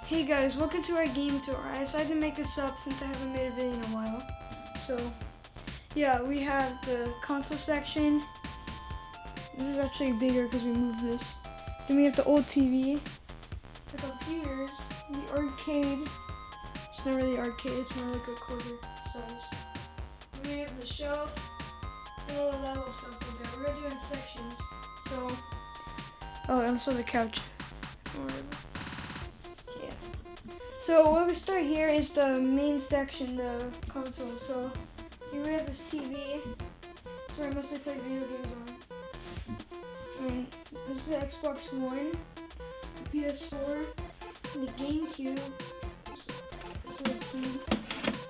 Hey guys, welcome to our game tour. I decided to make this up since I haven't made a video in a while. So, yeah, we have the console section. This is actually bigger because we moved this. Then we have the old TV, the computers, the arcade. It's not really arcade, it's more like a quarter size. Then we have the shelf and all the level stuff like that. We're gonna do it in sections. So, oh, and also the couch. Or whatever. So when we start here is the main section, the console. So here we have this TV. That's where I mostly play video games on. And this is the Xbox One, the PS4, the GameCube.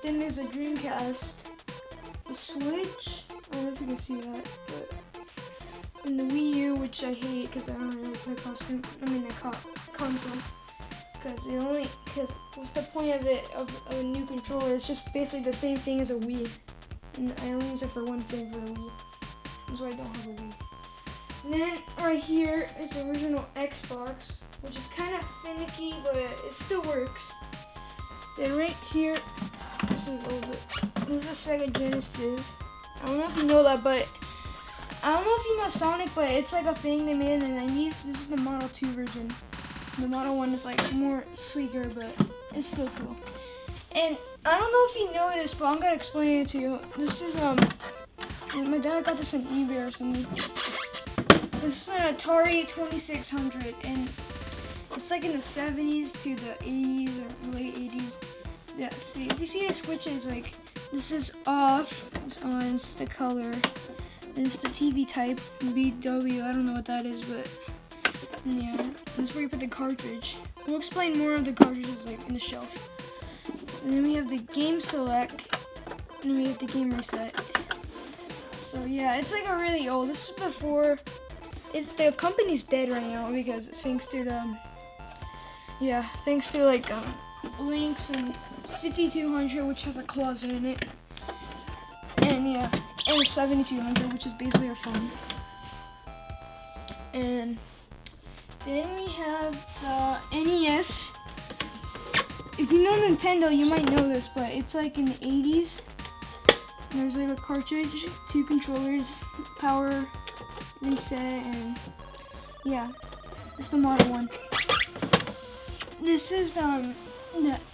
Then there's a Dreamcast, the Switch. I don't know if you can see that, but and the Wii U, which I hate because I don't really play console. Because what's the point of it, of a new controller? It's just basically the same thing as a Wii. And I only use it for one thing for the Wii. That's why I don't have a Wii. And then right here is the original Xbox, which is kind of finicky, but it still works. Then right here, this is a Sega Genesis. I don't know if you know that, but I don't know if you know Sonic, but it's like a thing they made in the 90s. This is the Model 2 version. The Model 1 is like more sleeker, but it's still cool. And I don't know if you know this, but I'm gonna explain it to you. This is my dad got this on eBay or something. This is an Atari 2600, and it's like in the 70s to the 80s or late 80s. Yeah, see, if you see the switches, like this is off, it's on, it's the color, and it's the TV type, BW. I don't know what that is, but. Yeah, that's where you put the cartridge. We'll explain more of the cartridges like in the shelf. So then we have the game select, and then we have the game reset. So yeah, it's like a really old. This is before. The company's dead right now because thanks to like Lynx and 5200, which has a closet in it, and yeah, and 7200, which is basically our phone. And then we have the NES. If you know Nintendo, you might know this, but it's like in the 80s. And there's like a cartridge, 2 controllers, power, reset, and yeah, it's the Model 1. This is the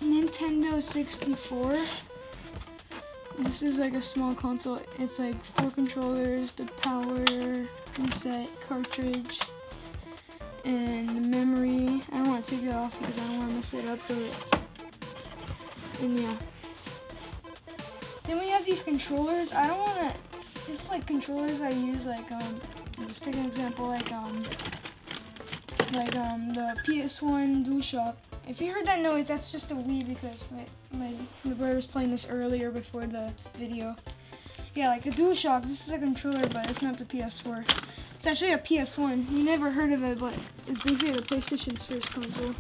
Nintendo 64. This is like a small console. It's like 4 controllers, the power, reset, cartridge, and the memory. I don't want to take it off because I don't want to mess it up, and yeah. Then we have these controllers. I don't want to, it's like controllers I use like, let's take an example, like the PS1 DualShock. If you heard that noise, that's just a Wii because my brother was playing this earlier before the video. Yeah, like the DualShock, this is a controller, but it's not the PS4. It's actually a PS1. You never heard of it, but it's basically the PlayStation's first console.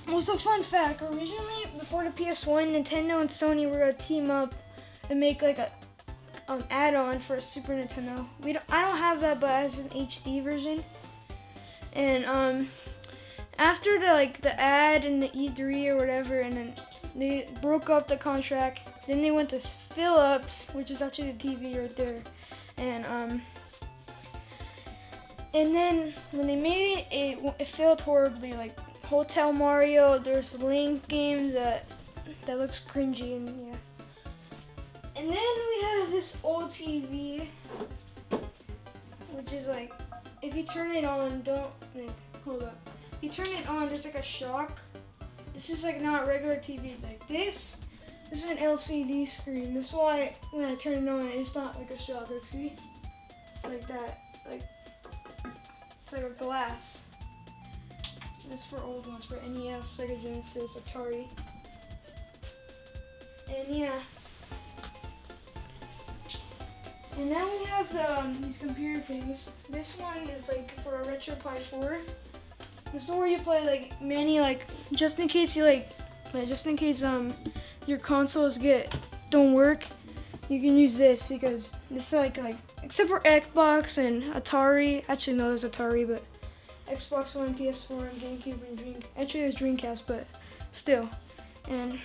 Also, fun fact, originally, before the PS1, Nintendo and Sony were gonna team up and make like a add-on for a Super Nintendo. I don't have that, but it has an HD version. And after the ad and the E3 or whatever, and then they broke up the contract. Then they went to Philips, which is actually the TV right there. And then when they made it failed horribly. Like Hotel Mario, there's Link games that looks cringy, and yeah. And then we have this old TV, which is like, if you turn it on, hold up. If you turn it on, there's like a shock. This is like not regular TV like this. This is an LCD screen. That's why when I turn it on, it's not like a shock. Like, see? Like that. Like, it's like a glass. This is for old ones, for NES, Sega Genesis, Atari. And yeah. And then we have these computer things. This one is like for a RetroPie 4. This is where you play like many, like just in case your consoles don't work, you can use this because this is like except for Xbox and Atari. Actually no, there's Atari, but Xbox One, PS4, and GameCube, and Actually, it's Dreamcast, but still. And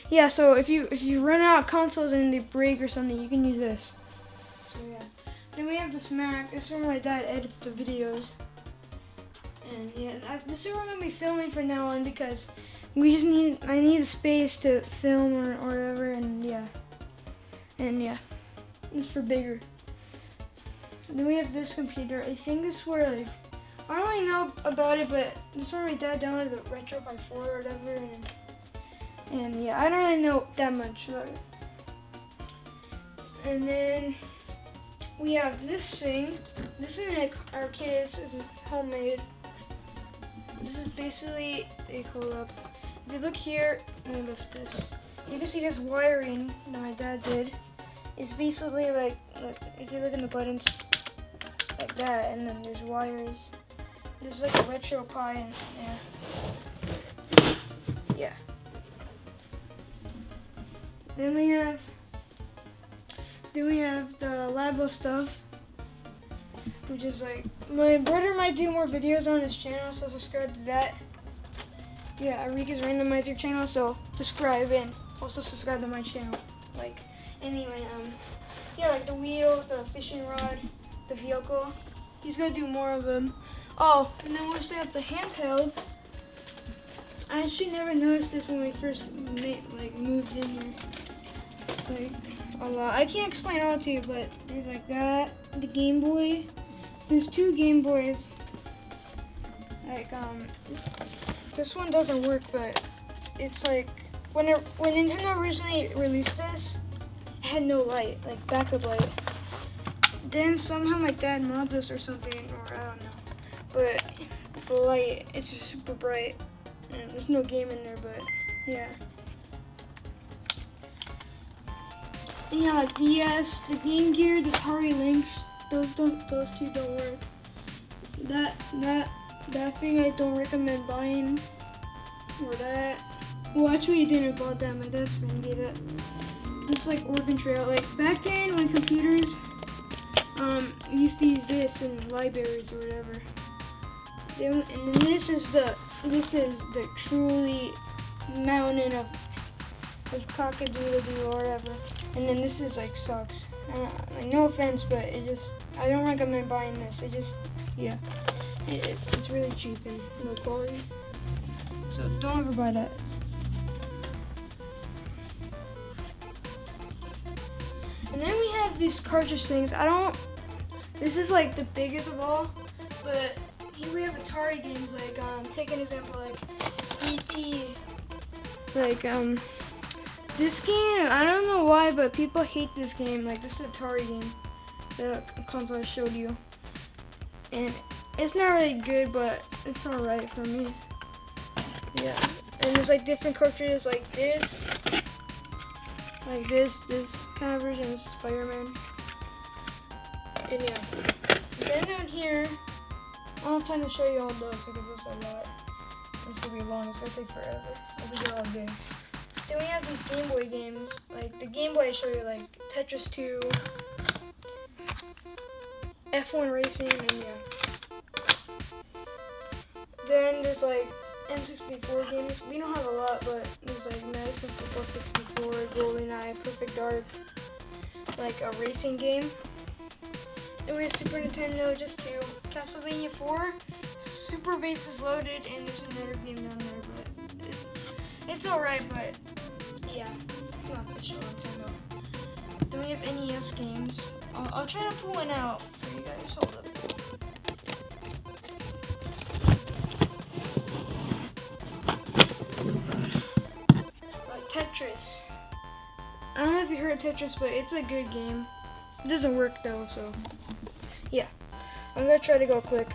yeah, so if you run out of consoles and they break or something, you can use this. So yeah. Then we have this Mac. This is where my dad edits the videos. And yeah, this is where I'm gonna be filming from now on because I need the space to film or whatever, and yeah, it's for bigger. And then we have this computer. I think this is where I don't really know about it, but this is where my dad downloaded the RetroPie 4 or whatever, and yeah, I don't really know that much about it. And then we have this thing. This is an arcade. This is homemade. This is basically, hold up. If you look here, let me lift this. You can see this wiring that my dad did. It's basically like, look, if you look in the buttons, like that, and then there's wires. This is like a RetroPie, and yeah. Then we have the Labo stuff, which is like, my brother might do more videos on his channel, so subscribe to that. Yeah, Arika's Randomizer channel, so subscribe and also subscribe to my channel. Like, anyway, yeah, like the wheels, the fishing rod, the vehicle. He's gonna do more of them. Oh, and then we also have the handhelds. I actually never noticed this when we first moved in here. Like, a lot. I can't explain all to you, but there's like that, the Game Boy. There's 2 Game Boys. Like, this one doesn't work, but it's like, when Nintendo originally released this, it had no light, like backup light. Then somehow my dad modded this or something, or I don't know. But it's light, it's just super bright. And there's no game in there, but yeah. Yeah, DS, the Game Gear, the Atari Lynx, those 2 don't work. That thing I don't recommend buying. Or that. Well, actually, I didn't bought that. My dad's friend gave it. This like Oregon Trail. Like back then, when computers, we used to use this in libraries or whatever. And then this is the truly mountain of cock-a-doodle-doo or whatever. And then this is like sucks. Like, no offense, but I don't recommend buying this. Yeah, it's really cheap and low quality. So don't ever buy that. And then we have these cartridge things. This is like the biggest of all, but here we have Atari games, like, take an example, like E.T. Like, this game, I don't know why, but people hate this game. Like, this is an Atari game, the console I showed you. And it's not really good, but it's alright for me. Yeah, and there's like different cartridges, like this kind of version is Spider-Man. And yeah, then down here, I don't have time to show you all those because it's a lot. It's gonna be long, it's gonna take forever. I'll be here all day. Then we have these Game Boy games, like the Game Boy I show you, like Tetris 2, F1 Racing, and yeah. Then there's like N64 games. We don't have a lot, but there's like Madison Football 64, GoldenEye, Perfect Dark, like a racing game. Then we have Super Nintendo, just 2. Castlevania 4, Super Bases Loaded, and there's another game down there, but it's alright, but yeah, it's not official Nintendo. Then we have NES games. I'll try to pull one out for you guys. Hold up. Tetris. I don't know if you heard of Tetris, but it's a good game. It doesn't work though, so yeah. I'm gonna try to go quick.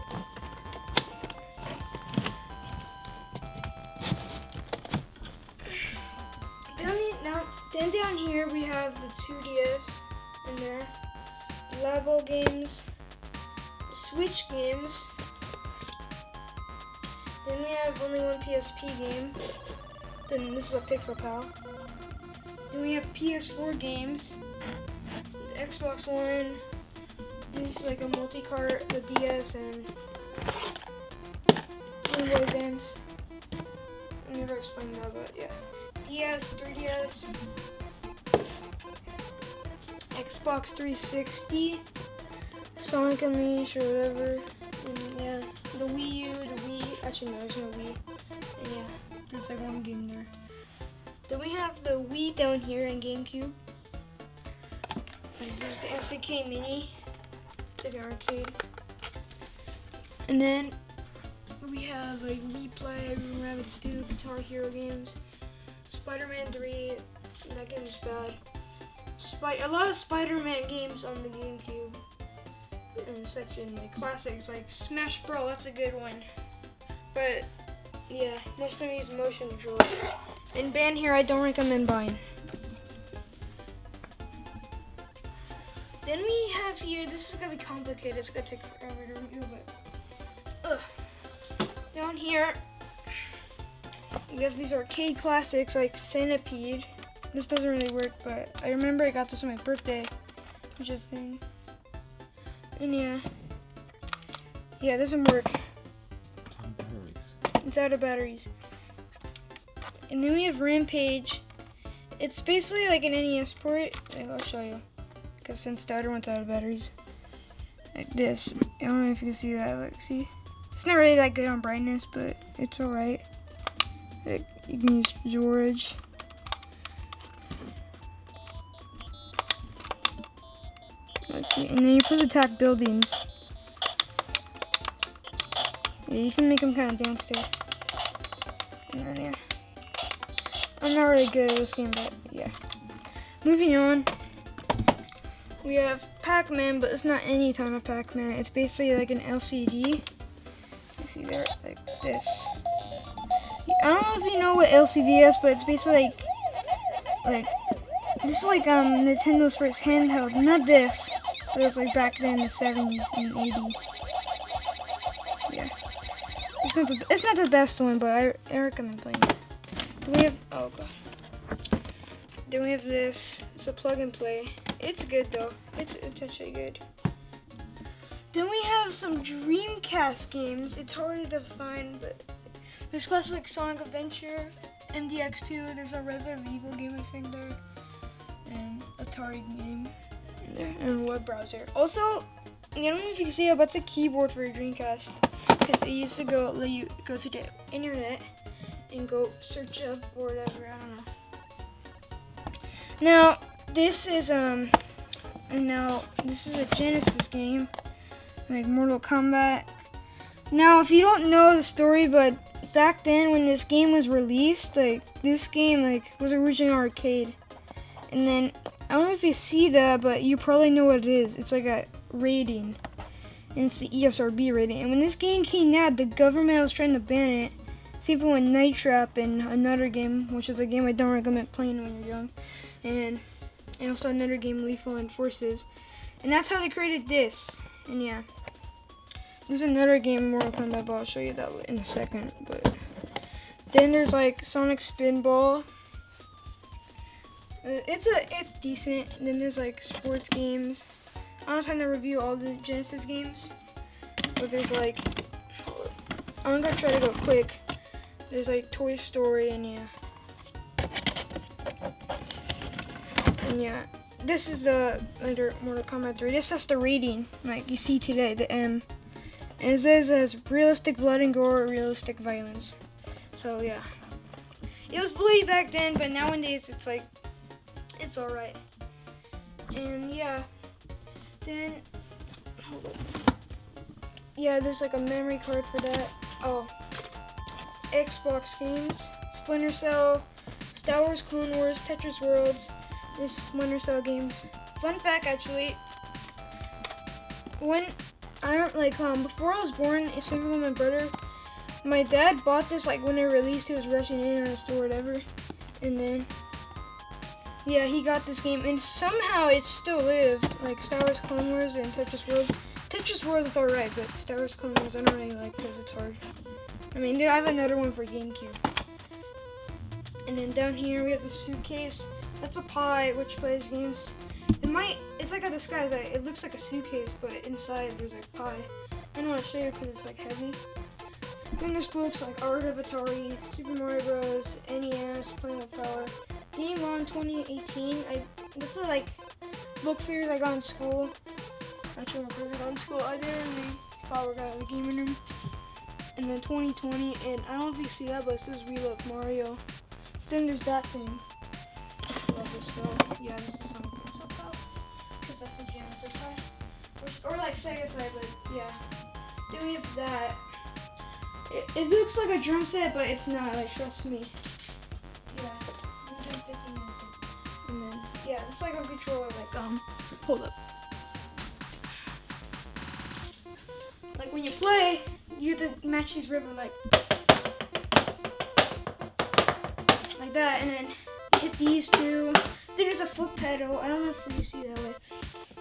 Then down here we have the 2DS in there, Labo games, Switch games. Then we have only one PSP game. Then this is a Pixel Pal. Then we have PS4 games, the Xbox One. This is like a multi-cart, the DS, and Game Boy Advance. never explained that, but yeah. DS, 3DS, Xbox 360, Sonic Unleashed or whatever, and yeah, the Wii U, the Wii, actually no, there's no Wii, and yeah, there's like one game there. Then we have the Wii down here and GameCube. And there's the SNK Mini, it's like an arcade. And then we have like Wii Play, Room Rabbids 2, Guitar Hero games, Spider-Man 3, that game's bad. A lot of Spider-Man games on the GameCube. In the section, like classics, like Smash Bros, that's a good one. But yeah, most of them use motion controls. And band here, I don't recommend buying. Then we have here, this is gonna be complicated, it's gonna take forever to review, but down here, we have these arcade classics like Centipede. This doesn't really work, but I remember I got this on my birthday, which is a thing. And yeah, it doesn't work. It's out of batteries. And then we have Rampage. It's basically like an NES port. Like, I'll show you, because since the other one's out of batteries, like this. I don't know if you can see that. Like, see, it's not really that good on brightness, but it's alright. Like, you can use George. Let's see. And then you press attack buildings. Yeah, you can make them kind of dance too. And then yeah, I'm not really good at this game, but yeah. Moving on, we have Pac-Man, but it's not any kind of Pac-Man. It's basically like an LCD. You see there, like this. I don't know if you know what LCD is, but it's basically like this is like Nintendo's first handheld. Not this, but it was like back then in the 70s and 80s. Yeah, it's not the best one, but I recommend playing it. Then we have Then we have this. It's a plug and play. It's good though. It's actually good. Then we have some Dreamcast games. It's harder to find, but there's classics like Sonic Adventure, MDX2. There's a Resident Evil game I think there, and Atari game there, and web browser. Also, I don't know if you can see it, but it's a keyboard for your Dreamcast, because it used to let you go to the internet and go search up or whatever. I don't know. Now this is a Genesis game, like Mortal Kombat. Now, if you don't know the story, but back then when this game was released, like this game was originally arcade, and then I don't know if you see that, but you probably know what it is. It's like a rating, and it's the ESRB rating. And when this game came out, the government was trying to ban it. Same thing with Night Trap and another game, which is a game I don't recommend playing when you're young, and also another game, Lethal Enforces. And that's how they created this. And yeah, there's another game, Mortal Kombat, but I'll show you that in a second. But then there's like Sonic Spinball. It's decent. And then there's like sports games. I'm not trying to review all the Genesis games, but there's like, I'm gonna try to go quick. There's like Toy Story, and yeah, this is the later Mortal Kombat 3. This has the rating, like you see today, the M. And it says it has realistic blood and gore, realistic violence. So yeah, it was bloody back then, but nowadays it's like, it's alright. And yeah, then, hold on. Yeah, there's like a memory card for that. Oh, Xbox games, Splinter Cell, Star Wars Clone Wars, Tetris Worlds. There's Splinter Cell games. Fun fact, actually, when before I was born, same with my brother, my dad bought this like when it released. He was rushing in or store or whatever, and then yeah, he got this game, and somehow it still lived. Like Star Wars Clone Wars and Tetris World. Tetris World is alright, but Star Wars Clone Wars I don't really like because it's hard. I mean, I have another one for GameCube. And then down here we have the suitcase. That's a pie, which plays games. It's like a disguise. It looks like a suitcase, but inside there's a pie. I don't want to show you because it's like heavy. Then there's books like Art of Atari, Super Mario Bros, NES, Playing with Power, Game On 2018. That's a like book fair I got in school. Actually, my friends got in school. I didn't really follow got in the gaming room. And then 2020, and I don't know if you see that, but it says We Love Mario. Then there's that thing. I love this film. Yeah, this is something about. Because that's the Genesis side. Or like Sega side, but yeah. Then we have that. It looks like a drum set, but it's not, like, trust me. Yeah, I'm doing 15 minutes in. And then, yeah, it's like a controller, like, hold up. Like, when you play, you have to match these rhythm, like that, and then you hit these two. Then there's a foot pedal. I don't know if you see that way.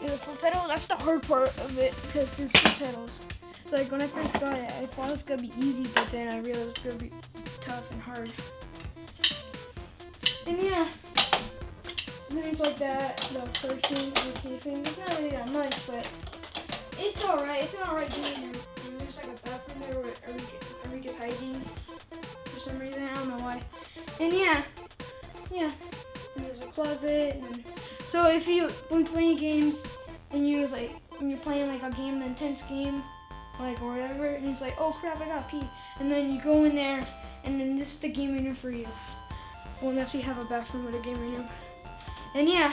There's a foot pedal. That's the hard part of it, because there's foot pedals. Like when I first got it, I thought it was gonna be easy, but then I realized it's gonna be tough and hard. And yeah, things like that, the person, the key thing. It's not really that much, but it's alright. It's an alright game. And there's like a bathroom there where Enrique's hiding for some reason. I don't know why. And yeah. And there's a closet. And then, so if you when playing games and you was like when you're playing like a game, an intense game. Like or whatever, and he's like, oh crap, I gotta pee, and then you go in there, and then this is the gaming room for you. Well, unless you have a bathroom with a gaming room. And yeah,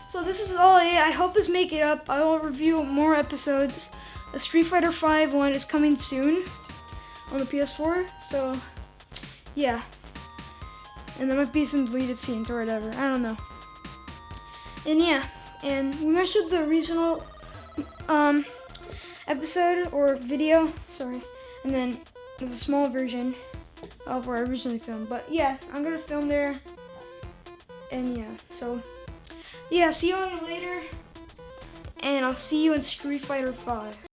so this is all it. I hope this make it up. I will review more episodes. The Street Fighter V one is coming soon on the PS4, so yeah. And there might be some deleted scenes or whatever, I don't know. And yeah, and we mentioned the original episode or video, sorry, and then there's a small version of where I originally filmed, but yeah, I'm gonna film there, and yeah, so yeah, see you all later, and I'll see you in Street Fighter V.